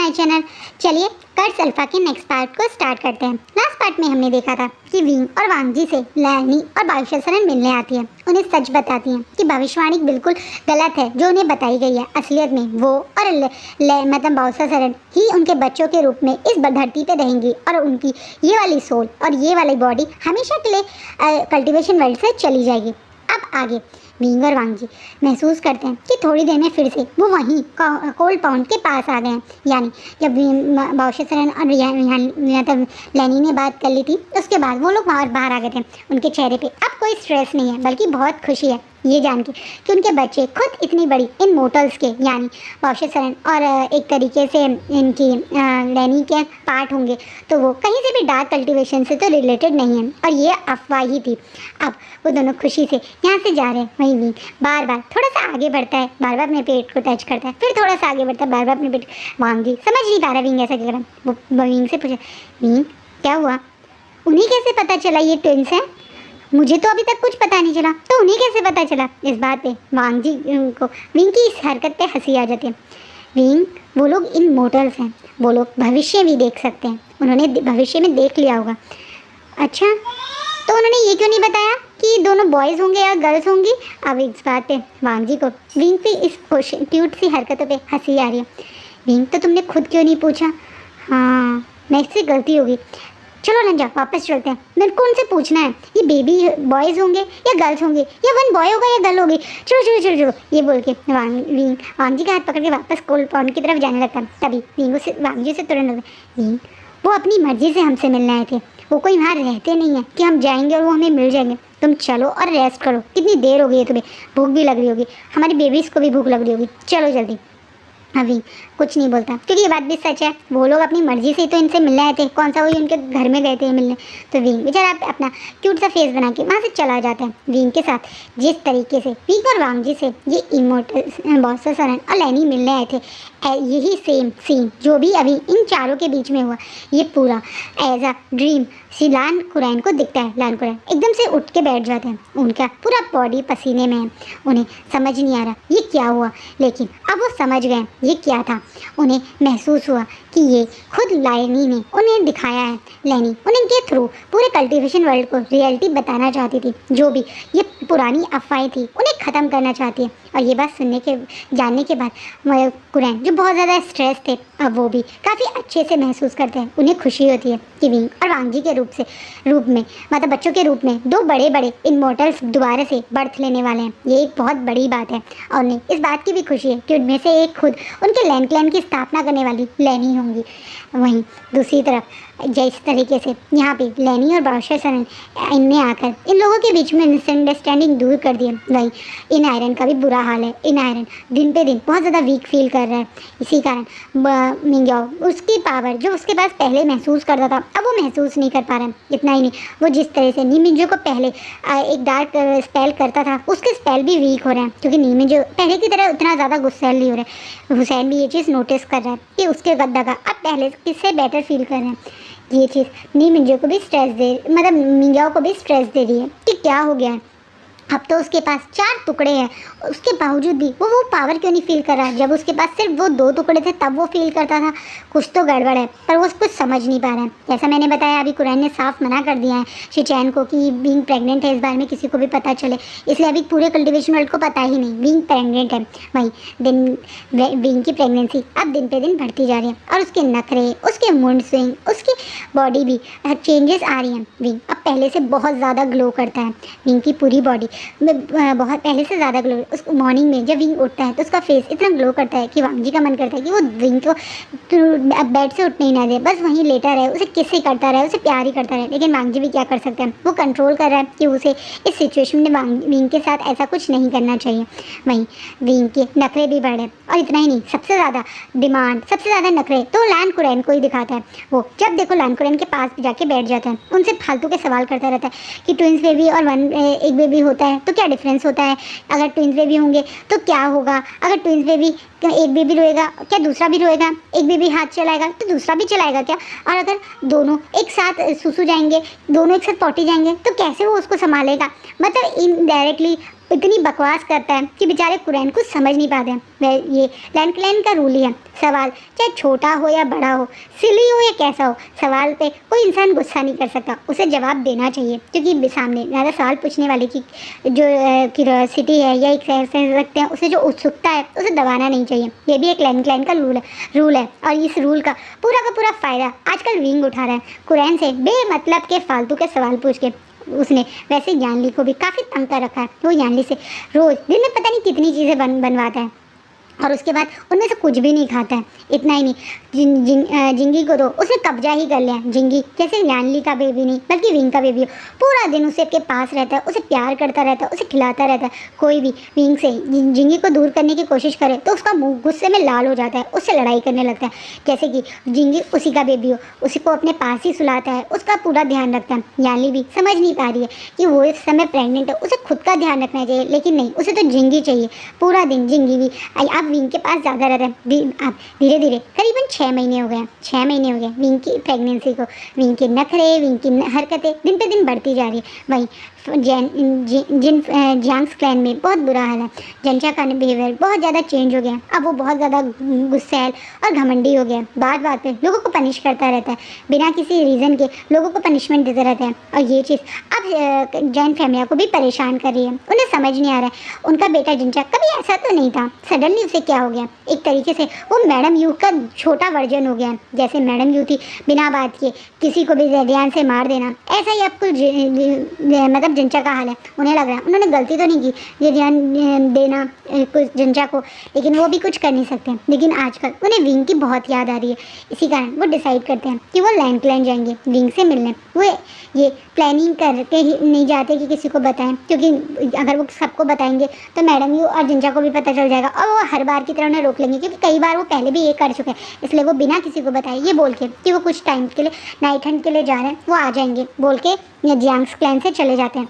My channel. चलिए कर्स alpha के next part को स्टार्ट करते हैं। लास्ट पार्ट में हमने देखा था कि विंग और वांग जी से लैनी और बायोशरण मिलने आती है, उन्हें सच बताती हैं कि भविष्यवाणी बिल्कुल गलत है जो उन्हें बताई गई है। असलियत में वो और मतलब बायोशरण ही उनके बच्चों के रूप में इस धरती पे रहेंगी और उनकी ये वाली सोल और ये वाली बॉडी हमेशा के लिए कल्टिवेशन वर्ल्ड से चली जाएगी। अब आगे विंग और वांग जी महसूस करते हैं कि थोड़ी देर में फिर से वो वहीं कोल्ड पाउंड के पास आ गए हैं। यानी जब बायोशरण और मतलब लैनी ने बात कर ली थी उसके बाद वो लोग बाहर आ गए थे। उनके चेहरे पे अब कोई स्ट्रेस नहीं है बल्कि बहुत खुशी है ये जान के कि उनके बच्चे खुद इतनी बड़ी इन मोटल्स के यानी बायोशरण और एक तरीके से इनकी लैनी के पार्ट होंगे, तो वो कहीं से भी डार्क कल्टिवेशन से तो रिलेटेड नहीं है और ये अफवाह ही थी। अब वो दोनों खुशी से यहाँ से जा रहे हैं। वहीं विंग बार बार थोड़ा सा आगे बढ़ता है, बार बार अपने पेट को टच करता है, फिर थोड़ा सा आगे बढ़ता है, बार बार अपने पेट। वांग जी समझ नहीं पा रहा विंग ऐसा क्या कर रहा। वो विंग से पूछा, विंग क्या हुआ, उन्हें कैसे पता चला ये ट्विंस हैं? मुझे तो अभी तक कुछ पता नहीं चला, तो उन्हें कैसे पता चला? इस बात पे वांग जी को विंग की इस हरकत पे हंसी आ जाती है। विंग वो लोग इन मोटल्स हैं, वो लोग भविष्य भी देख सकते हैं, उन्होंने भविष्य में देख लिया होगा। अच्छा, तो उन्होंने ये क्यों नहीं बताया कि दोनों बॉयज़ होंगे या गर्ल्स होंगी? अब इस बात पे वांग जी को विंग की इस क्यूट सी हरकतों पे हंसी आ रही है। विंग तो तुमने खुद क्यों नहीं पूछा? हाँ, मैं इससे गलती होगी। चलो रंजा वापस चलते हैं, मेरे को उनसे पूछना है ये बेबी बॉयज़ होंगे या गर्ल्स होंगे या वन बॉय होगा या गर्ल होगी। चलो चलो चलो चलो, ये बोल के वांग जी का हाथ पकड़ के वापस कोल्ड पाउंड की तरफ जाने लगता है। तभी वांग जी से तुरंत लगता है, वो अपनी मर्जी से हमसे मिलने आए थे, वो कोई वहाँ रहते नहीं है कि हम जाएंगे और वो हमें मिल जाएंगे। तुम चलो और रेस्ट करो, कितनी देर हो गई है तुम्हें, भूख भी लग रही होगी, हमारी बेबीज़ को भी भूख लग रही होगी, चलो जल्दी। अभी कुछ नहीं बोलता क्योंकि ये बात भी सच है, वो लोग अपनी मर्जी से ही तो इनसे मिलने आए थे, कौन सा वही उनके घर में गए थे मिलने। तो विंग बेचारा अपना क्यूट सा फेस बना के वहाँ से चला जाता है। विंग के साथ जिस तरीके से विंग और वांग जी से ये इमोटल बायोशरण और लैनी मिलने आए थे, यही सेम सीन जो भी अभी इन चारों के बीच में हुआ, ये पूरा एज अ ड्रीम लान कुरैन को दिखता है। लान कुरैन एकदम से उठ के बैठ जाते हैं, उनका पूरा बॉडी पसीने में है, उन्हें समझ नहीं आ रहा ये क्या हुआ, लेकिन अब वो समझ गए ये क्या था। उन्हें महसूस हुआ कि ये खुद लैनी ने उन्हें दिखाया है। लैनी उनके थ्रू पूरे कल्टिवेशन वर्ल्ड को रियलिटी बताना चाहती थी, जो भी ये पुरानी अफवाहें थी उन्हें ख़त्म करना चाहती है। और ये बात जानने के बाद कुरैन जो बहुत ज़्यादा स्ट्रेस थे, अब वो भी काफ़ी अच्छे से महसूस करते हैं। उन्हें खुशी होती है कि विंग और वांग जी के रूप में मतलब बच्चों के रूप में दो बड़े बड़े इमोर्टल्स दोबारा से बर्थ लेने वाले हैं। ये एक बहुत बड़ी बात है और उन्हें इस बात की भी खुशी है कि उनमें से एक खुद उनके लैन क्लैन की स्थापना करने वाली लैनी होंगी। वहीं दूसरी तरफ जिस तरीके से यहाँ पे लैनी और बायोशरण इनने आकर इन लोगों के बीच में मिसअंडरस्टैंडिंग दूर कर दी है। वहीं इन आयरन का भी बुरा हाल है। इन आयरन दिन पे दिन बहुत ज़्यादा वीक फील कर रहा है। इसी कारण मिंग्याओ उसकी पावर जो उसके पास पहले महसूस करता था अब वो महसूस नहीं कर पा रहा है। इतना ही नहीं, वो जिस तरह से नीमिंजो को पहले एक डार्क स्पेल करता था उसके स्पेल भी वीक हो रहे हैं, क्योंकि नीमिंजो पहले की तरह उतना ज़्यादा गुस्सैल नहीं हो रहा है। हुसैन भी ये चीज़ नोटिस कर रहा है कि उसके गद्दा का अब पहले किससे बेटर फील कर रहे हैं। ये चीज़ नीमिंजो को भी स्ट्रेस दे मतलब मिंग्याओ को भी स्ट्रेस दे रही है कि क्या हो गया है, अब तो उसके पास 4 टुकड़े हैं, उसके बावजूद भी वो पावर क्यों नहीं फील कर रहा है? जब उसके पास सिर्फ वो 2 टुकड़े थे तब वो फील करता था। कुछ तो गड़बड़ है, पर वो कुछ समझ नहीं पा रहा है। जैसा मैंने बताया अभी कुरैन ने साफ मना कर दिया है शिचैन को कि बीइंग प्रेग्नेंट है, इस बारे में किसी को भी पता चले, इसलिए अभी पूरे कल्टिवेशन वर्ल्ड को पता ही नहीं बीइंग प्रेग्नेंट है। वहीं बीइंग की प्रेगनेंसी अब दिन पे दिन बढ़ती जा रही है और उसके नखरे, उसके मूड स्विंग, उसकी बॉडी भी चेंजेस आ रही हैं। बीइंग अब पहले से बहुत ज़्यादा ग्लो करता है। बीइंग की पूरी बॉडी बहुत पहले से ज़्यादा ग्लो, उसको मॉर्निंग में जब विंग उठता है तो उसका फेस इतना ग्लो करता है कि वांग जी का मन करता है कि वो विंग को बेड से उठने ही ना दे, बस वहीं लेटा रहे, उसे किस ही करता रहे, उसे प्यार ही करता रहे। लेकिन वांग जी भी क्या कर सकते हैं, वो कंट्रोल कर रहा है कि उसे इस सिचुएशन में विंग के साथ ऐसा कुछ नहीं करना चाहिए। वहीं विंग के नखरे भी बढ़े और इतना ही नहीं, सबसे ज़्यादा डिमांड, सबसे ज़्यादा नखरे तो लान कुरैन को ही दिखाता है। वो जब देखो लान कुरैन के पास जाके बैठ जाता है, उनसे फालतू के सवाल करता रहता है कि ट्विंस बेबी और एक बेबी होता है तो क्या डिफरेंस होता है, अगर ट्विंस बेबी होंगे तो क्या होगा, अगर ट्विंस बेबी एक बेबी रोएगा क्या दूसरा भी रोएगा, एक बेबी हाथ चलाएगा तो दूसरा भी चलाएगा क्या, और अगर दोनों एक साथ सुसु जाएंगे, दोनों एक साथ पॉटी जाएंगे तो कैसे वो उसको संभालेगा। मतलब इनडायरेक्टली इतनी बकवास करता है कि बेचारे कुरैन कुछ समझ नहीं पाते हैं। वह ये लैंड क्लैन का रूल ही है, सवाल चाहे छोटा हो या बड़ा हो, सिली हो या कैसा हो, सवाल पे कोई इंसान गुस्सा नहीं कर सकता, उसे जवाब देना चाहिए। क्योंकि सामने ज़्यादा सवाल पूछने वाले की जो क्यूरियोसिटी है या एक कह सकते हैं उसे जो उत्सुकता है उसे दबाना नहीं चाहिए। ये भी एक लैंड क्लैन का रूल है और इस रूल का पूरा फ़ायदा आजकल विंग उठा रहा है। कुरैन से बेमतलब के फालतू के सवाल पूछ के उसने वैसे यानली को भी काफ़ी तंग कर रखा है। वो यानली से रोज़ दिन में पता नहीं कितनी चीज़ें बनवाता है और उसके बाद उनमें से कुछ भी नहीं खाता है। इतना ही नहीं, जिंगी को तो उसने कब्जा ही कर लिया। जिंगी जैसे यानली का बेबी नहीं बल्कि विंग का बेबी हो, पूरा दिन उसे के पास रहता है, उसे प्यार करता रहता है, उसे खिलाता रहता है। कोई भी विंग से जिंगी को दूर करने की कोशिश करे तो उसका मुंह गुस्से में लाल हो जाता है, उससे लड़ाई करने लगता है। जैसे कि जिंगी उसी का बेबी हो, उसी को अपने पास ही सुलाता है, उसका पूरा ध्यान रखता है। यानली भी समझ नहीं पा रही है कि वो इस समय प्रेग्नेंट है, उसे खुद का ध्यान रखना चाहिए, लेकिन नहीं, उसे तो जिंगी चाहिए। पूरा दिन जिंगी भी अब विंग के पास ज़्यादा रहता है। अब धीरे धीरे करीबन 6 महीने हो गए, 6 महीने हो गए विंग की प्रेगनेंसी को। विंग के नखरे, विंग की हरकतें दिन पे दिन बढ़ती जा रही है। वहीं जियांग्स क्लैन में बहुत बुरा हाल है। जंचा का बिहेवियर बहुत ज़्यादा चेंज हो गया। अब वो बहुत ज़्यादा गुस्सैल और घमंडी हो गया। बात बात पे लोगों को पनिश करता रहता है, बिना किसी रीज़न के लोगों को पनिशमेंट देते रहते हैं। और ये चीज़ अब जैन फैमिली को भी परेशान कर रही है। उन्हें समझ नहीं आ रहा है उनका बेटा जिंचा कभी ऐसा तो नहीं था, सडनली उसे क्या हो गया। एक तरीके से वो मैडम यू का छोटा वर्जन हो गया। जैसे मैडम यू थी, बिना बात किए किसी को भी ध्यान से मार देना, ऐसा ही अब कुछ मतलब जिंचा का हाल है। उन्हें लग रहा है उन्होंने गलती तो नहीं की ये ध्यान देना कुछ जिंचा को, लेकिन वो भी कुछ कर नहीं सकते। लेकिन आजकल उन्हें विंग की बहुत याद आ रही है। इसी कारण वो डिसाइड करते हैं कि वो लैंड क्लैन जाएंगे विंग से मिलने। वो ये प्लानिंग करके ही नहीं जाते कि किसी को बताएं, क्योंकि अगर वो सबको बताएंगे तो मैडम यू और जिंचा को भी पता चल जाएगा और वो हर बार की तरह उन्हें रोक लेंगे, क्योंकि कई बार वो पहले भी ये कर चुके हैं। इसलिए वो बिना किसी को बताए ये बोल के कि वो कुछ टाइम के लिए नाइट हंट के लिए जा रहे हैं, वो आ जाएंगे बोल के जियांग्स क्लैन से चले जाते हैं।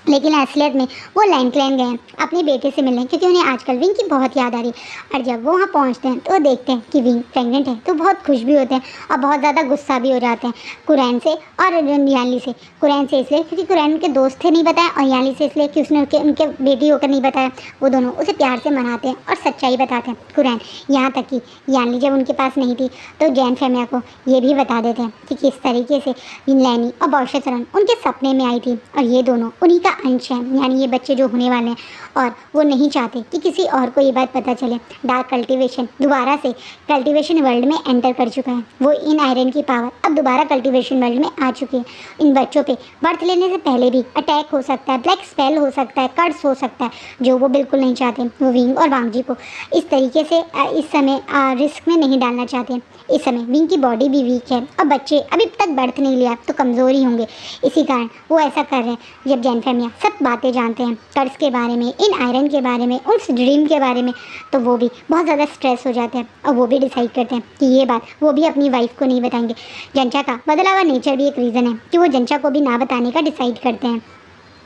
लेकिन असलियत में वो लैंड क्लैन गए हैं अपने बेटे से मिलने, क्योंकि उन्हें आजकल विंग की बहुत याद आ रही है। और जब वो वहाँ पहुँचते हैं तो देखते हैं कि विंग प्रेग्नेंट है, तो बहुत खुश भी होते हैं और बहुत ज़्यादा गुस्सा भी हो जाते हैं कुरैन से और यानली से। कुरैन से इसलिए क्योंकि कुरैन उनके दोस्त थे नहीं बताया, और यानली से इसलिए कि उसने उनके बेटी होकर नहीं बताया। वो दोनों उसे प्यार से मनाते हैं और सच्चाई बताते हैं कुरैन। यहाँ तक कि यानली जब उनके पास नहीं थी तो जैन फैमिली को ये भी बता देते हैं कि किस तरीके से लैनी और बौशेसरन उनके सपने में आई थी और ये दोनों उन्हीं का अंश है, यानी ये बच्चे जो होने वाले हैं। और वो नहीं चाहते कि किसी और को ये बात पता चले। डार्क कल्टीवेशन दोबारा से कल्टीवेशन वर्ल्ड में एंटर कर चुका है। वो इन आयरन की पावर अब दोबारा कल्टीवेशन वर्ल्ड में आ चुकी है। इन बच्चों पे बर्थ लेने से पहले भी अटैक हो सकता है, ब्लैक स्पेल हो सकता है, कर्स हो सकता है, जो वो बिल्कुल नहीं चाहते। वो विंग और वांग जी को इस तरीके से इस समय रिस्क में नहीं डालना चाहते। इस समय विंग की बॉडी भी वीक है और बच्चे अभी तक बर्थ नहीं लिया तो कमज़ोर ही होंगे। इसी कारण वो ऐसा कर रहे हैं। जब जैन फैमिली सब बातें जानते हैं कर्स के बारे में, इन आयरन के बारे में, उस ड्रीम के बारे में, तो वो भी बहुत ज़्यादा स्ट्रेस हो जाते हैं और वो भी डिसाइड करते हैं कि ये बात वो भी अपनी वाइफ को नहीं बताएंगे। जंचा का बदला हुआ नेचर भी एक रीज़न है कि वो जंचा को भी ना बताने का डिसाइड करते हैं।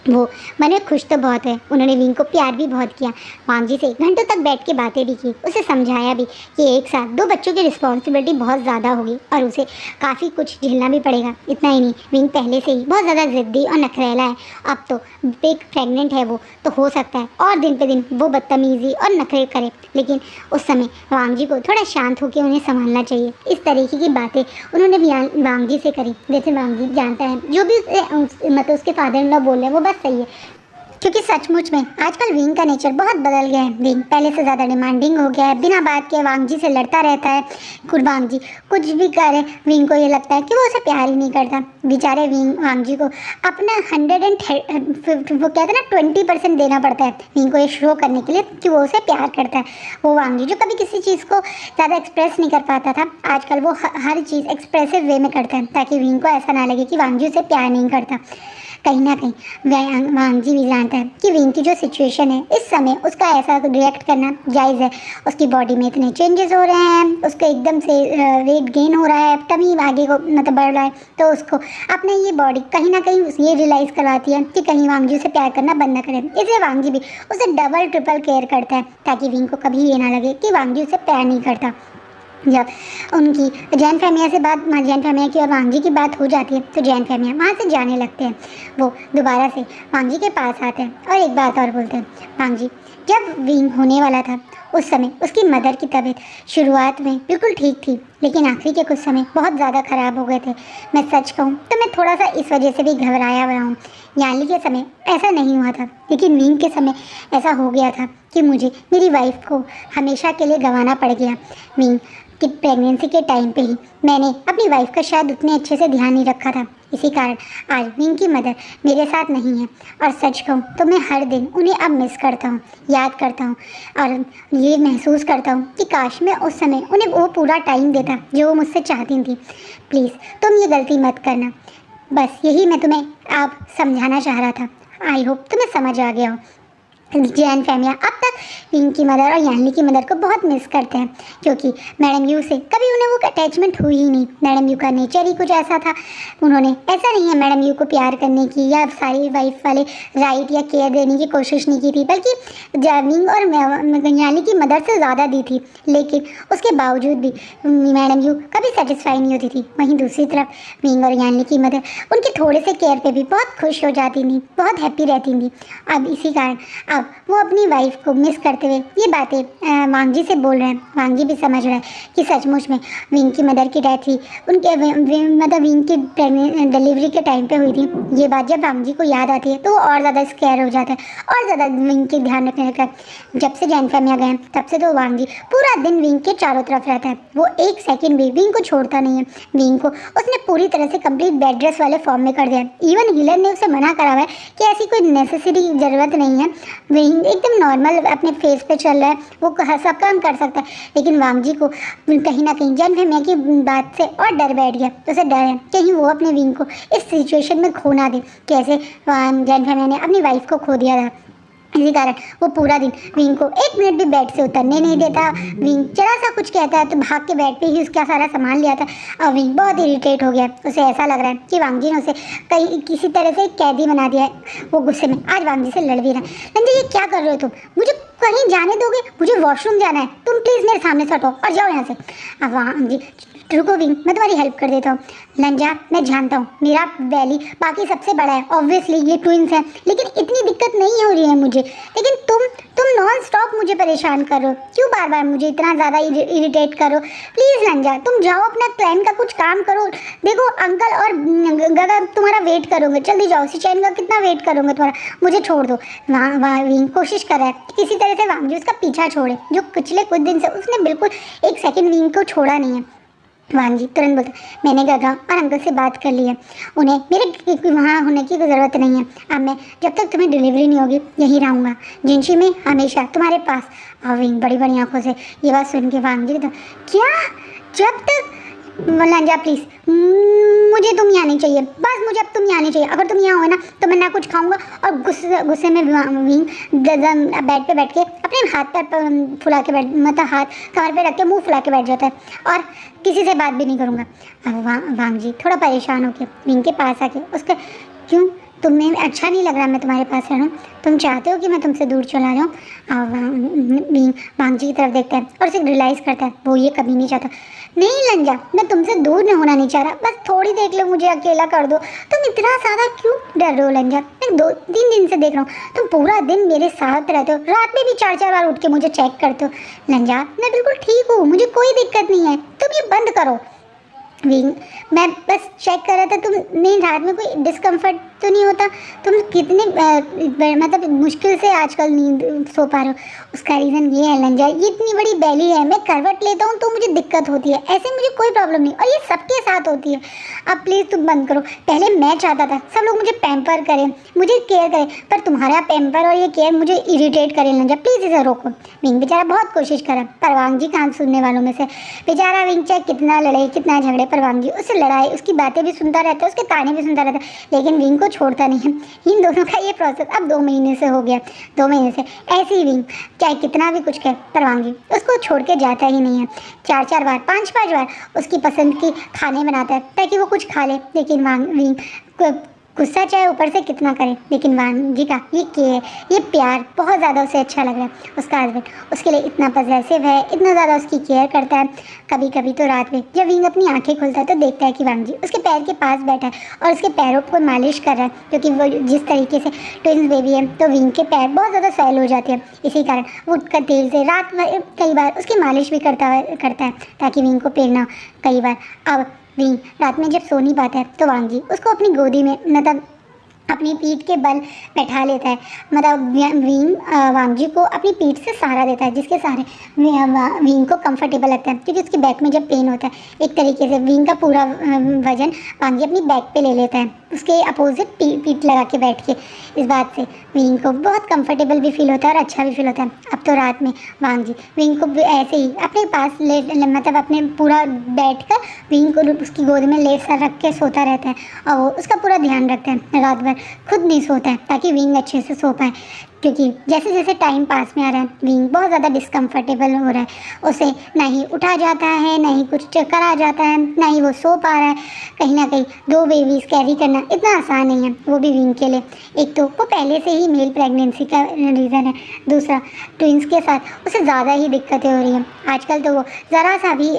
वो मन में खुश तो बहुत है, उन्होंने विंग को प्यार भी बहुत किया। वांग जी से घंटों तक बैठ के बातें भी की, उसे समझाया भी कि एक साथ 2 बच्चों की रिस्पॉन्सिबिलिटी बहुत ज़्यादा होगी और उसे काफ़ी कुछ झेलना भी पड़ेगा। इतना ही नहीं, विंग पहले से ही बहुत ज़्यादा ज़िद्दी और नखरेला है। अब तो एक प्रेग्नेंट है वो, तो हो सकता है और दिन पे दिन वो बदतमीज़ी और नखरे करे, लेकिन उस समय वांग जी को थोड़ा शांत होकर उन्हें संभालना चाहिए। इस तरीके की बातें उन्होंने वांग जी से करी। जैसे वांग जी जानता है जो भी मतलब उसके फादर इन लॉ बोल रहे हैं वो बस सही है, क्योंकि सचमुच में आजकल विंग का नेचर बहुत बदल गया है। विंग पहले से ज़्यादा डिमांडिंग हो गया है, बिना बात के वांग जी से लड़ता रहता है। वांग जी कुछ भी करे विंग को ये लगता है कि वो उसे प्यार ही नहीं करता। बेचारे वांग जी को अपना 150 वो कहते हैं ना 20% देना पड़ता है विंग को ये शो करने के लिए कि वो उसे प्यार करता है। वो वांग जी जो कभी किसी चीज़ को ज़्यादा एक्सप्रेस नहीं कर पाता था, आजकल वो हर चीज़ एक्सप्रेसिव वे में करता है, ताकि विंग को ऐसा ना लगे कि वांग जी उसे प्यार नहीं करता। कहीं ना कहीं वांग जी भी जानता है कि विंग की जो सिचुएशन है इस समय उसका ऐसा रिएक्ट करना जायज़ है। उसकी बॉडी में इतने चेंजेस हो रहे हैं, उसका एकदम से वेट गेन हो रहा है, टमी आगे को मतलब बढ़ रहा है, तो उसको अपने ये बॉडी कहीं ना कहीं ये रियलाइज़ करवाती है कि कहीं वांग जी से प्यार करना बंद ना करे। इसलिए वांग जी भी उसे डबल ट्रिपल केयर करता है ताकि विंग को कभी ये ना लगे कि वांग जी उसे प्यार नहीं करता। जब उनकी जैन फहमिया से बात जैन फहमिया की और वांग जी की बात हो जाती है तो जैन फहमिया वहाँ से जाने लगते हैं। वो दोबारा से वांग जी के पास आते हैं और एक बात और बोलते हैं, वांग जी जब विंग होने वाला था उस समय उसकी मदर की तबीयत शुरुआत में बिल्कुल ठीक थी, लेकिन आखिरी के कुछ समय बहुत ज़्यादा ख़राब हो गए थे। मैं सच कहूँ तो मैं थोड़ा सा इस वजह से भी घबराया हुआ हूँ। यानली के समय ऐसा नहीं हुआ था, लेकिन विंग के समय ऐसा हो गया था कि मुझे मेरी वाइफ को हमेशा के लिए गंवाना पड़ गया। विंग कि प्रेगनेंसी के टाइम पे ही मैंने अपनी वाइफ का शायद उतने अच्छे से ध्यान नहीं रखा था। इसी कारण आज विंग की मदर मेरे साथ नहीं है और सच कहूँ तो मैं हर दिन उन्हें अब मिस करता हूँ, याद करता हूँ और ये महसूस करता हूँ कि काश मैं उस समय उन्हें वो पूरा टाइम देता जो वो मुझसे चाहती थी। प्लीज़ तुम ये गलती मत करना, बस यही मैं तुम्हें आप समझाना चाह रहा था। आई होप तुम्हें समझ आ गया हो। जैन फहमिया अब तक विंग की मदर और यानली की मदर को बहुत मिस करते हैं, क्योंकि मैडम यू से कभी उन्हें वो अटैचमेंट हुई ही नहीं। मैडम यू का नेचर ही कुछ ऐसा था। उन्होंने ऐसा नहीं है मैडम यू को प्यार करने की या सारी वाइफ वाले राइट या केयर देने की कोशिश नहीं की थी, बल्कि विंग और यानली की मदर से ज़्यादा दी थी। लेकिन उसके बावजूद भी मैडम यू कभी सेटिस्फाई नहीं होती थी। वहीं दूसरी तरफ विंग और यानली की मदर उनके थोड़े से केयर पे भी बहुत खुश हो जाती थी, बहुत हैप्पी रहती थी। अब इसी कारण अब वो अपनी वाइफ को मिस करते हुए ये बातें वांग जी से बोल रहे हैं। वांग जी भी समझ रहे हैं कि सचमुच में विंग की मदर की डेथ हुई उनके मतलब विंग की डिलीवरी के टाइम पे हुई थी। ये बात जब वांग जी को याद आती है तो वो और ज़्यादा स्केयर हो जाता है और ज़्यादा विंग के ध्यान रखने लगता है। जब से जैन फहमिया गए तब से तो वांग जी पूरा दिन विंग के चारों तरफ रहता है। वो एक सेकेंड भी विंग को छोड़ता नहीं है। विंग को उसने पूरी तरह से कंप्लीट बेड रेस्ट वाले फॉर्म में कर दिया है। इवन हीलर ने उसे मना करा हुआ है कि ऐसी कोई नेसेसरी ज़रूरत नहीं है, विंग एकदम नॉर्मल अपने फेस पे चल रहा है, वो सब काम कर सकता है। लेकिन वांग जी को कहीं ना कहीं जैन फहमिया की बात से और डर बैठ गया। तो उसे डर है कहीं वो अपने विंग को इस सिचुएशन में खो ना दे, कैसे जैन फहमिया ने अपनी वाइफ को खो दिया था। इसी कारण वो पूरा दिन विंग को एक मिनट भी बेड से उतरने नहीं देता। विंग जरा सा कुछ कहता है तो भाग के बेड पे ही उसका सारा सामान लिया था। और विंग बहुत इरिटेट हो गया। उसे ऐसा लग रहा है कि वांग जी ने उसे कहीं किसी तरह से कैदी बना दिया है। वो गुस्से में आज वांग जी से लड़ भी रहा है। लंजा ये क्या कर रहे हो तुम, मुझे कहीं जाने दोगे? मुझे वॉशरूम जाना है, तुम प्लीज़ मेरे सामने से हटो और जाओ यहाँ से। अब वांग जी रुको विंग, मैं तुम्हारी हेल्प कर देता हूँ। लंजा मैं जानता हूँ मेरा वैली बाकी सबसे बड़ा है, ऑब्वियसली ये ट्विंस हैं, लेकिन इतनी दिक्कत नहीं हो रही है मुझे। लेकिन तुम नॉन स्टॉप मुझे परेशान करो, क्यों बार बार मुझे इतना ज़्यादा इरिटेट करो? प्लीज़ लंजा तुम जाओ अपना क्लाइंट का कुछ काम करो। देखो अंकल और गगा तुम्हारा वेट करोगे, जल्दी जाओ। सिचैन का कितना वेट करोगे तुम्हारा, मुझे छोड़ दो। वहाँ विंग कोशिश कर रहा है किसी तरह से वांग जी उसका पीछा छोड़े, जो पिछले कुछ दिन से उसने बिल्कुल एक सेकेंड विंग को छोड़ा नहीं है। वांग जी तुरंत बोलते मैंने गगा और अंकल से बात कर ली है, उन्हें मेरे वहाँ होने की ज़रूरत नहीं है। अब मैं जब तक तुम्हें डिलीवरी नहीं होगी यहीं रहूँगा, जिनशी में हमेशा तुम्हारे पास। और विंग बड़ी बड़ी आंखों से ये बात सुन के वांग जी तो क्या जब तक लंजा प्लीज़ मुझे तुम यहाँ नहीं चाहिए, बस मुझे अब तुम यहाँ नहीं चाहिए। अगर तुम यहाँ हो ना तो मैं ना कुछ खाऊंगा। और गुस्से में विंग बेड पे बैठ के अपने हाथ पैर फुला के बैठ मतलब हाथ कमर पे रख के मुंह फुला के बैठ जाता है और किसी से बात भी नहीं करूँगा। अब वांग जी थोड़ा परेशान हो के विंग के पास आके उसका क्यों तुम्हें अच्छा नहीं लग रहा मैं तुम्हारे पास रहूँ, तुम चाहते हो कि मैं तुमसे दूर चला जाऊँ? और वांग जी की तरफ देखता है और उसे रियलाइज़ करता है वो ये कभी नहीं चाहता। नहीं लंजा मैं तुमसे दूर नहीं होना नहीं चाह रहा, बस थोड़ी देख लो मुझे अकेला कर दो। तुम इतना ज़्यादा क्यों डर रहे हो लंजा? मैं 2-3 दिन से देख रहा हूँ तुम पूरा दिन मेरे साथ रहते हो, रात में भी 4-4 बार उठ के मुझे चेक करते हो। लंजा मैं बिल्कुल ठीक हूँ, मुझे कोई दिक्कत नहीं है, तुम ये बंद करो। विंग मैं बस चेक कर रहा था तुम नहीं रात में कोई डिस्कम्फर्ट तो नहीं होता, तुम कितने मतलब मुश्किल से आजकल नींद सो पा रहे हो। उसका रीज़न ये है लंजा ये इतनी बड़ी बेली है, मैं करवट लेता हूँ तो मुझे दिक्कत होती है, ऐसे मुझे कोई प्रॉब्लम नहीं और ये सबके साथ होती है। अब प्लीज़ तुम बंद करो। पहले मैं चाहता था सब लोग मुझे पैम्पर करें, मुझे केयर करें, पर तुम्हारा पैम्पर और ये केयर मुझे इरिटेट करे। लंजा प्लीज़ इसे रोको। विंग बेचारा बहुत कोशिश करा पर वांग जी कहाँ सुनने वालों में से। बेचारा विंग चाहे कितना लड़े कितना झगड़े पर वांग जी उससे लड़ाई उसकी बातें भी सुनता रहता है, उसके ताने भी सुनता रहता है, लेकिन विंग को छोड़ता नहीं है। इन दोनों का ये प्रोसेस अब 2 महीने से हो गया। 2 महीने से ऐसे ही विंग चाहे कितना भी कुछ कहे पर वांग जी उसको छोड़ के जाता ही नहीं है। 4-4 बार 5-5 बार उसकी पसंद की खाने बनाता है ताकि वो कुछ खा ले, लेकिन विंग गुस्सा चाहे ऊपर से कितना करे, लेकिन वांग जी का ये प्यार बहुत ज़्यादा उसे अच्छा लग रहा है। उसका हस्बैंड उसके लिए इतना पॉसेसिव है, इतना ज़्यादा उसकी केयर करता है। कभी कभी तो रात में जब विंग अपनी आंखें खोलता है तो देखता है कि वांग जी उसके पैर के पास बैठा है और उसके पैरों को मालिश कर रहा है, क्योंकि वो जिस तरीके से ट्विंस बेबी है तो विंग के पैर बहुत ज़्यादा सैल हो जाते हैं। इसी कारण वो उठकर तेल से रात में कई बार उसकी मालिश भी करता है ताकि विंग को पेन ना हो। कई बार अब विंग रात में जब सो नहीं पाता है तो वांग जी उसको अपनी गोदी में मतलब अपनी पीठ के बल बैठा लेता है। मतलब विंग वांग जी को अपनी पीठ से सहारा देता है, जिसके सहारे विंग को कंफर्टेबल लगता है, क्योंकि उसके बैक में जब पेन होता है एक तरीके से विंग का पूरा वजन वांग जी अपनी बैक पे ले लेता है, उसके अपोजिट पीठ लगा के बैठ के। इस बात से विंग को बहुत कंफर्टेबल भी फील होता है और अच्छा भी फील होता है। अब तो रात में वांग जी विंग को ऐसे ही अपने पास मतलब अपने पूरा बैठ कर विंग को उसकी गोद में लेट सा रख के सोता रहता है और वो उसका पूरा ध्यान रखता है। रात भर खुद नहीं सोता है ताकि विंग अच्छे से सो पाए, क्योंकि जैसे जैसे टाइम पास में आ रहा है विंग बहुत ज़्यादा डिस्कम्फर्टेबल हो रहा है। उसे ना ही उठा जाता है, ना ही कुछ चक्कर आ जाता है, ना ही वो सो पा रहा है। कहीं ना कहीं 2 बेबीज़ कैरी करना इतना आसान नहीं है, वो भी विंग के लिए। एक तो वो पहले से ही मेल प्रेगनेंसी का रीज़न है, दूसरा ट्विंस के साथ उसे ज़्यादा ही दिक्कतें हो रही हैं। आजकल तो वो ज़रा सा भी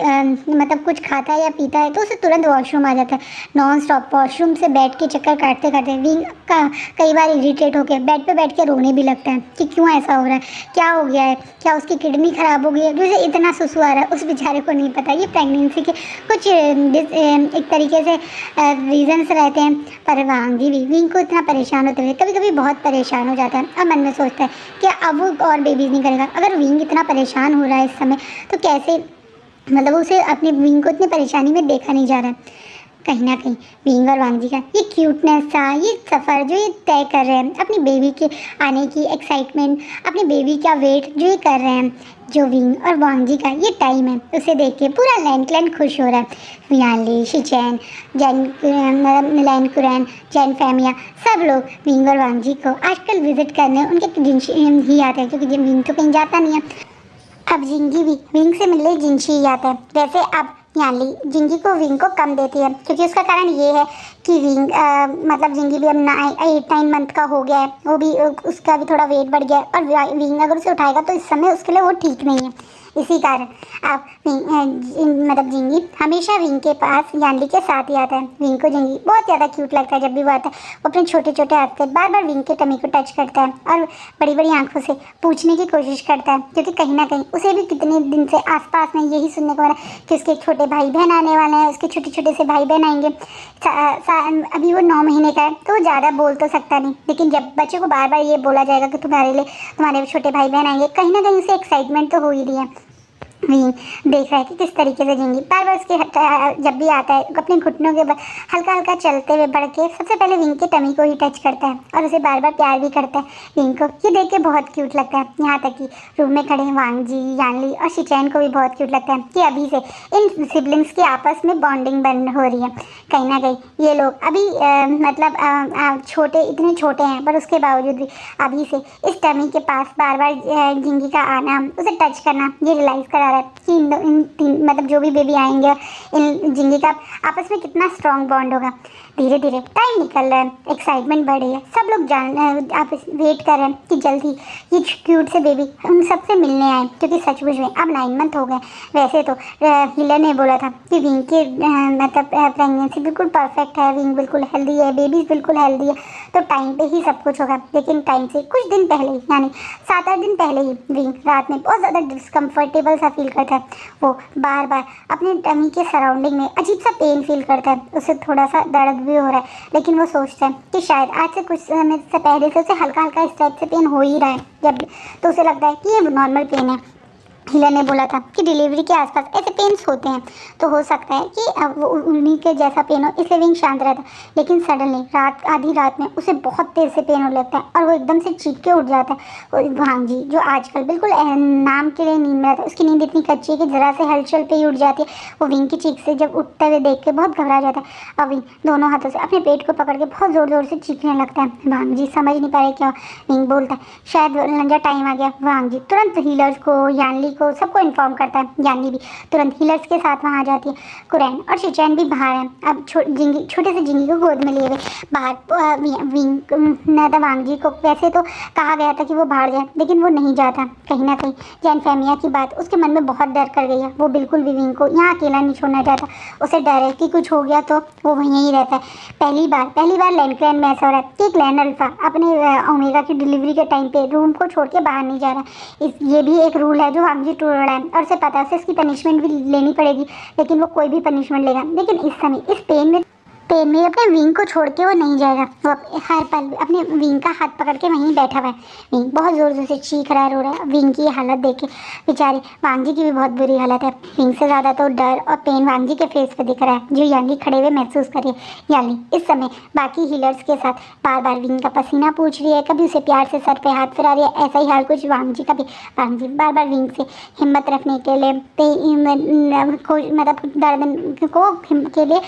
मतलब कुछ खाता है या पीता है तो उसे तुरंत वॉशरूम आ जाता है। नॉन स्टॉप वॉशरूम से बैठ के चक्कर काटते काटते विंग का कई बार इरिटेट होकर बेड पे बैठ के रोने भी लगता है कि क्यों ऐसा हो रहा है, क्या हो गया है, क्या उसकी किडनी ख़राब हो गई है, जैसे इतना सुसु आ रहा है। उस बेचारे को नहीं पता ये प्रेगनेंसी के कुछ एक तरीके से रीजंस रहते हैं। पर वांग जी भी विंग को इतना परेशान होते हुए कभी कभी बहुत परेशान हो जाता है और मन में सोचता है कि अब वो और बेबीज़ नहीं करेगा। अगर विंग इतना परेशान हो रहा है इस समय तो कैसे, मतलब उसे अपनी विंग को इतनी परेशानी में देखा नहीं जा रहा है। कहीं ना कहीं विंग और वांग जी का ये क्यूटनेस था, ये सफ़र जो ये तय कर रहे हैं, अपनी बेबी के आने की एक्साइटमेंट, अपनी बेबी का वेट जो ये कर रहे हैं, जो विंग और वांग जी का ये टाइम है, उसे देख के पूरा लैंड क्लैन खुश हो रहा है। यानली, शिचैन, लैन कुरैन, जैन फैमिया सब लोग विंग और वांग जी को आजकल विजिट करने उनके जिनशी ही आते हैं, क्योंकि विंग तो कहीं जाता नहीं है। अब जिंगी भी विंग से मिलने जिनशी ही आता है। वैसे अब यानली जिंगी को विंग को कम देती है, क्योंकि उसका कारण ये है कि विंग मतलब जिंगी भी अब 8-9 मंथ का हो गया है, वो भी उसका भी थोड़ा वेट बढ़ गया है और विंग अगर उसे उठाएगा तो इस समय उसके लिए वो ठीक नहीं है। इसी कारण अब मतलब जिंगी हमेशा विंग के पास यानली के साथ ही आता है। विंग को जिंगी बहुत ज़्यादा क्यूट लगता है। जब भी वो आता है वो अपने छोटे छोटे हाथ से बार बार विंग के टमी को टच करता है और बड़ी बड़ी आंखों से पूछने की कोशिश करता है, क्योंकि कहीं ना कहीं उसे भी कितने दिन से आसपास में यही सुनने को मिला कि उसके छोटे भाई बहन आने वाले हैं, उसके छोटे छोटे से भाई बहन आएंगे। अभी वो 9 महीने का है तो वो ज़्यादा बोल तो सकता नहीं, लेकिन जब बच्चे को बार बार ये बोला जाएगा कि तुम्हारे छोटे भाई बहन आएंगे, कहीं ना कहीं उसे एक्साइटमेंट तो हो ही रही है। देख रहा है कि किस तरीके से जिंगी बार बार उसके जब भी आता है अपने घुटनों के हल्का हल्का चलते हुए बढ़ के सबसे पहले विंग के टमी को ही टच करता है और उसे बार बार प्यार भी करता है। विंग को ये देख के बहुत क्यूट लगता है। यहाँ तक कि रूम में खड़े वांग जी, यानली और शिचैन को भी बहुत क्यूट लगता है कि अभी से इन सिबलिंग्स की आपस में बॉन्डिंग बन हो रही है। कहीं ना कहीं ये लोग अभी मतलब छोटे इतने छोटे हैं, पर उसके बावजूद भी अभी से इस टमी के पास बार बार जिंगी का आना, उसे टच करना, ये रियलाइज़ करा रहा है कि इन मतलब जो भी बेबी आएंगे इन जिंगी का आपस में कितना स्ट्रॉन्ग बॉन्ड होगा। धीरे धीरे टाइम निकल रहा है, एक्साइटमेंट बढ़ रही है, सब लोग आप वेट कर रहे हैं कि जल्दी ये क्यूट से बेबी उन सबसे मिलने आए, क्योंकि सचमुच में अब 9 मंथ हो गए। वैसे तो हिलर ने बोला था कि विंग की मतलब प्रेगनेंसी बिल्कुल परफेक्ट है, विंग बिल्कुल हेल्दी है, बेबीज बिल्कुल हेल्दी है, तो टाइम पे ही सब कुछ होगा। लेकिन टाइम से कुछ दिन पहले ही, यानी 7-8 दिन पहले ही विंग रात में बहुत ज़्यादा डिस्कम्फर्टेबल सा फील करता है। वो बार बार अपने टमी के सराउंडिंग में अजीब सा पेन फील करता है, उसे थोड़ा सा दर्द भी हो रहा है, लेकिन वो सोचता है कि शायद आज से कुछ समय से पहले से उसे हल्का हल्का इस टाइप से पेन हो ही रहा है जब, तो उसे लगता है कि ये नॉर्मल पेन है। हिलर ने बोला था कि डिलीवरी के आसपास ऐसे पेन्स होते हैं, तो हो सकता है कि वो उन्हीं के जैसा पेन हो, इसलिए विंग शांत रहता है। लेकिन सडनली आधी रात में उसे बहुत तेज से पेन होने लगता है और वो एकदम से चीख के उठ जाता है। वांग जी जो आजकल बिल्कुल नाम के लिए नींद में रहता है, उसकी नींद इतनी कच्ची है कि ज़रा से हलचल पे ही उठ जाती है। वो विंग की चीख से जब उठते हुए देख के बहुत घबरा जाता है और विंग दोनों हाथों से अपने पेट को पकड़ के बहुत ज़ोर ज़ोर से चीखने लगता है। वांग जी समझ नहीं पा रहे क्या। विंग बोलता है शायद लंजा टाइम आ गया। वांग जी तुरंत हीलर्स को, यानली को सबको इन्फॉर्म करता है। यानी भी तुरंत हीलर्स के साथ वहाँ आ जाती है। कुरैन और शिचैन भी बाहर हैं, अब छोटे से जिंगी को गोद में लिए हुए बाहर। विंग वांग जी को वैसे तो कहा गया था कि वो बाहर जाए, लेकिन वो नहीं जाता। कहीं ना कहीं जैन फैमिया की बात उसके मन में बहुत डर कर गई है। वो बिल्कुल भी विंग को यहाँ अकेला नहीं छोड़ना चाहता। उसे डर है कि कुछ हो गया तो वो वहीं ही रहता है। पहली बार लैंडक्लैन में ऐसा हो रहा है कि एक लैंड अल्फा अपने ओमेगा की डिलीवरी के टाइम पे रूम को छोड़ के बाहर नहीं जा रहा। ये भी एक रूल है जो वांग जी तोड़ रहा है और उसे पता है उसे इसकी पनिशमेंट भी लेनी पड़ेगी, लेकिन वो कोई भी पनिशमेंट लेगा। लेकिन इस समय इस पेन में अपने विंग को छोड़ के वो नहीं जाएगा। वो हर पल अपने विंग का हाथ पकड़ के वहीं बैठा हुआ है। विंग बहुत ज़ोर ज़ोर से चीख रहा है, रो रहा है। विंग की हालत देख के बेचारे वांग जी की भी बहुत बुरी हालत है। विंग से ज़्यादा तो डर और पेन वांग जी के फेस पे दिख रहा है, जो याली खड़े हुए महसूस करिए। याली इस समय बाकी हीलर्स के साथ बार बार विंग का पसीना पूछ रही है, कभी उसे प्यार से सर पे हाथ फिरा रही है। ऐसा ही हाल कुछ वांग जी का भी। वांग जी बार बार विंग से हिम्मत रखने के लिए मतलब दर्द को के लिए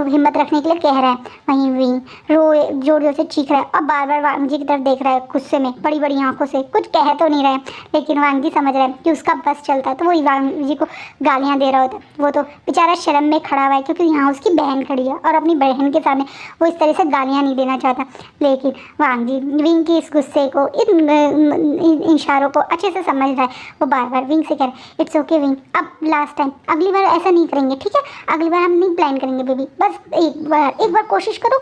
हिम्मत रखने के लिए कह रहा है। वहीं विंग जोर जोर से चीख रहा है और बार बार वांग जी की तरफ देख रहा है गुस्से में, बड़ी बड़ी आंखों से। कुछ कह तो नहीं रहा है, लेकिन वांग जी समझ रहा है कि उसका बस चलता तो वो वांग जी को गालियाँ दे रहा होता। वो तो बेचारा शर्म में खड़ा हुआ है, क्योंकि यहाँ उसकी बहन खड़ी है और अपनी बहन के सामने वो इस तरह से गालियाँ नहीं देना चाहता। लेकिन वांग जी विंग की इस गुस्से को, इन इशारों को अच्छे से समझ रहा है। वो बार बार विंग से कह रहा है, इट्स ओके विंग, अब लास्ट टाइम, अगली बार ऐसा नहीं करेंगे, ठीक है? अगली बार हम नहीं प्लान करेंगे बेबी, बस एक बार कोशिश करो।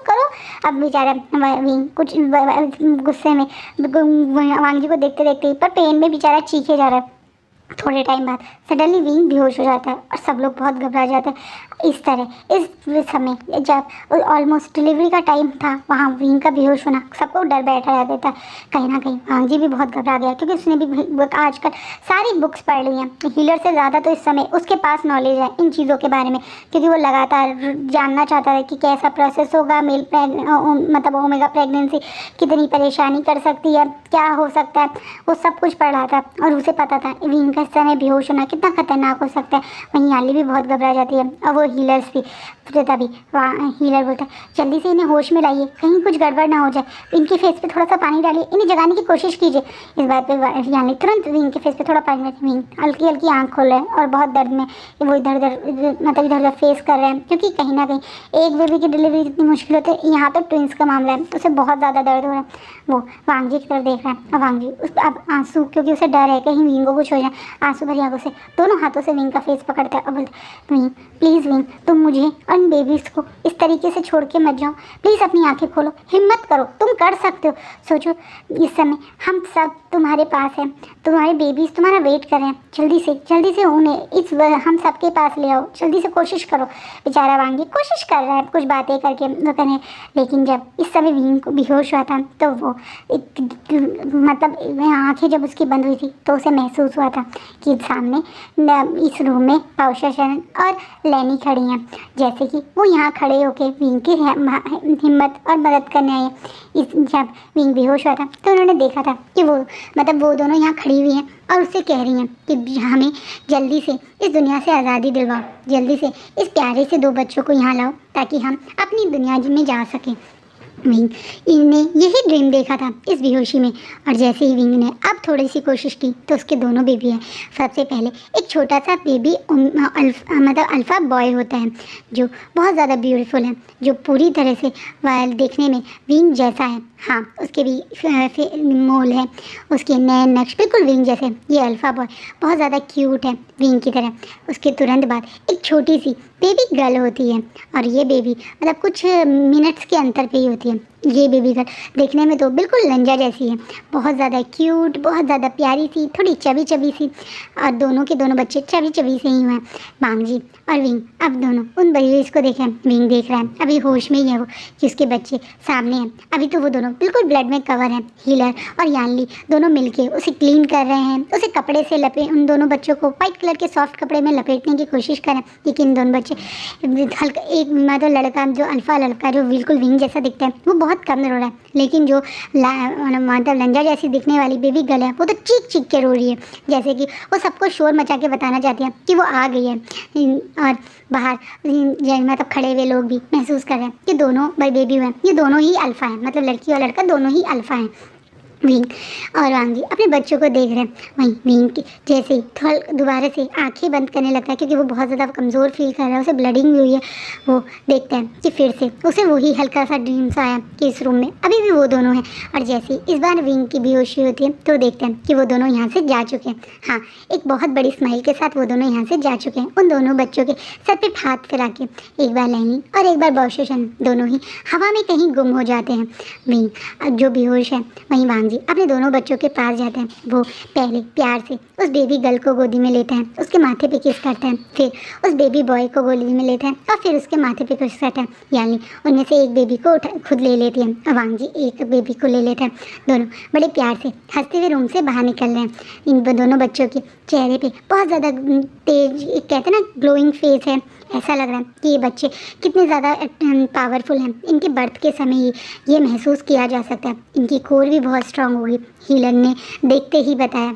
अब बेचारा विंग कुछ गुस्से में वांग जी को देखते देखते पर पेन में बेचारा चीखे जा रहा है। थोड़े टाइम बाद सडनली विंग बेहोश हो जाता है और सब लोग बहुत घबरा जाते हैं। इस तरह इस समय जब ऑलमोस्ट डिलीवरी का टाइम था, वहाँ विंग का बेहोश होना सबको डर बैठा रहता था। कहीं ना कहीं वांग जी भी बहुत घबरा गया, क्योंकि उसने भी आजकल सारी बुक्स पढ़ ली हैं। हीलर से ज़्यादा तो इस समय उसके पास नॉलेज है इन चीज़ों के बारे में, क्योंकि वो लगातार जानना चाहता था कि कैसा प्रोसेस होगा, मतलब ओमेगा प्रेगनेंसी कितनी परेशानी कर सकती है, क्या हो सकता है। वो सब कुछ पढ़ रहा था और उसे पता था विंग का इस समय बेहोश होना कितना खतरनाक हो सकता है। वहीं याली भी बहुत घबरा जाती है और वो हीलर्स भी। तभी हीलर बोलता है, जल्दी से इन्हें होश में लाइए, कहीं कुछ गड़बड़ ना हो जाए। इनके फेस पे थोड़ा सा पानी डालिए, इन्हें जगाने की कोशिश कीजिए। इस बात पे याली तुरंत विंग के फेस पे थोड़ा पानी डालिए। विंग हल्की हल्की आँख खोल रहे हैं और बहुत दर्द में वो इधर उधर फेस कर रहे हैं, क्योंकि कहीं ना कहीं एक बेबी की डिलीवरी इतनी मुश्किल होती है। यहाँ तो ट्विंस का मामला है, उसे बहुत ज़्यादा दर्द हो रहा है। वो वांग जी की तरफ देख रहा है और वांग जी अब आंसू, क्योंकि उसे डर है कहीं विंग को कुछ हो जाए, आंसू भरी आंखों से दोनों हाथों से विंग का फेस पकड़ता है और बोलता है, विंग प्लीज़ विंग, तुम मुझे और इन बेबीज़ को इस तरीके से छोड़ के मत जाओ, प्लीज़ अपनी आंखें खोलो, हिम्मत करो, तुम कर सकते हो। सोचो इस समय हम सब तुम्हारे पास हैं, तुम्हारे बेबीज़ तुम्हारा वेट कर रहे हैं, जल्दी से उन्हें हम सबके पास ले आओ, जल्दी से कोशिश करो। बेचारा वांगी कोशिश कर रहा है कुछ बातें करके वो करें, लेकिन जब इस समय विंग को बेहोश हुआ था तो वो मतलब आँखें जब उसकी बंद हुई थी तो उसे महसूस हुआ था कि सामने इस रूम में पाउशा शरण और लैनी खड़ी हैं, जैसे कि वो यहाँ खड़े होकर विंग की हिम्मत और मदद करने आए। जब विंग बेहोश हुआ था तो उन्होंने देखा था कि वो दोनों यहाँ खड़ी हुई हैं और उससे कह रही हैं कि हमें जल्दी से इस दुनिया से आज़ादी दिलवाओ, जल्दी से इस प्यारे से 2 बच्चों को यहाँ लाओ ताकि हम अपनी दुनिया में जा सकें। विंग ने यही ड्रीम देखा था इस बेहोशी में, और जैसे ही विंग ने अब थोड़ी सी कोशिश की तो उसके दोनों बेबी हैं। सबसे पहले एक छोटा सा बेबी मतलब अल्फ़ा बॉय होता है, जो बहुत ज़्यादा ब्यूटीफुल है, जो पूरी तरह से देखने में विंग जैसा है। हाँ, उसके भी मोल है, उसके नैन नक्श बिल्कुल विंग जैसे। ये अल्फ़ा बॉय बहुत ज़्यादा क्यूट है विंग की तरह। उसके तुरंत बाद एक छोटी सी बेबी गर्ल होती है, और ये बेबी मतलब कुछ मिनट्स के अंतर पे ही होती है। ये बेबी गर्ल देखने में तो बिल्कुल लंजा जैसी है, बहुत ज़्यादा क्यूट, बहुत ज़्यादा प्यारी सी, थोड़ी चबी चबी सी, और दोनों के दोनों बच्चे चबी चबी से ही हैं। वांग जी और विंग अब दोनों उन बेबीज़ को देखें। विंग देख रहा है अभी होश में ही है वो कि उसके बच्चे सामने हैं। अभी तो वो दोनों बिल्कुल ब्लड में कवर हैं। हीलर और यानली दोनों मिलके उसे क्लीन कर रहे हैं, उसे कपड़े से उन दोनों बच्चों को वाइट कलर के सॉफ्ट कपड़े में लपेटने की कोशिश करें, लेकिन दोनों बच्चे हल्का, एक मतलब लड़का जो अल्फ़ा लड़का जो बिल्कुल विंग जैसा दिखता है वो बहुत कम रो रहा है, लेकिन जो मतलब लंजा जैसी दिखने वाली बेबी गर्ल है वो तो चीख चीख के रो रही है, जैसे कि वो सबको शोर मचा के बताना चाहती है कि वो आ गई है। और बाहर मतलब खड़े हुए लोग भी महसूस कर रहे हैं कि दोनों बेबी हैं, ये दोनों ही अल्फ़ा हैं, मतलब लड़की और लड़का दोनों ही अल्फ़ा हैं। विंग और वांग जी अपने बच्चों को देख रहे हैं। वहीं विंग की जैसे ही थोड़ा दोबारा से आंखें बंद करने लगता है क्योंकि वो बहुत ज़्यादा कमज़ोर फील कर रहा है, उसे ब्लडिंग भी हुई है। वो देखता है कि फिर से उसे वही हल्का सा ड्रीम्स आया कि इस रूम में अभी भी वो दोनों हैं। और जैसे ही इस बार विंग की बेहोशी होती है तो देखते हैं कि वो दोनों यहाँ से जा चुके हैं। हाँ, एक बहुत बड़ी स्माइल के साथ वो दोनों यहाँ से जा चुके हैं। उन दोनों बच्चों के सर पे हाथ फैला के एक बार लैनी और एक बार बाओशेशन दोनों ही हवा में कहीं गुम हो जाते हैं। विंग जो बेहोश है, वहीं वांग जी अपने दोनों बच्चों के पास जाते हैं। वो पहले प्यार से उस बेबी गर्ल को गोदी में लेते हैं, उसके माथे पे किस करते हैं, फिर उस बेबी बॉय को गोदी में लेते हैं और फिर उसके माथे पे किस करते हैं। यानी उनमें से एक बेबी को खुद ले लेती है और वांग जी एक बेबी को ले लेते हैं। दोनों बड़े प्यार से हंसते हुए रूम से बाहर निकल रहे हैं। इन दोनों बच्चों के चेहरे पे बहुत ज़्यादा तेज, कहते हैं ना, ग्लोइंग फेस है। ऐसा लग रहा है कि ये बच्चे कितने ज़्यादा पावरफुल हैं। इनके बर्थ के समय ही ये महसूस किया जा सकता है। इनकी कोर भी बहुत स्ट्रांग होगी, हीलर ने देखते ही बताया।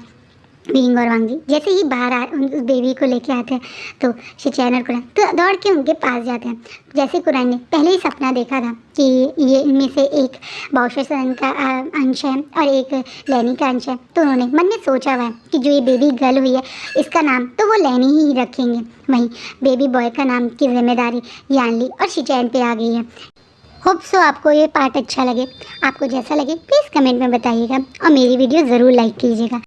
विंग और वांग जी जैसे ही बाहर उस बेबी को लेके आते हैं तो शिचैन कुरान तो दौड़ के उनके पास जाते हैं। जैसे कुरान ने पहले ही सपना देखा था कि ये इनमें से एक बाओशेसन का अंश है और एक लैनी का अंश है, तो उन्होंने मन में सोचा हुआ है कि जो ये बेबी गर्ल हुई है इसका नाम तो वो लैनी ही रखेंगे। वहीं बेबी बॉय का नाम की जिम्मेदारी यानली और शिचैन पे आ गई है। होप सो आपको ये पार्ट अच्छा लगे। आपको जैसा लगे प्लीज़ कमेंट में बताइएगा और मेरी वीडियो ज़रूर लाइक कीजिएगा।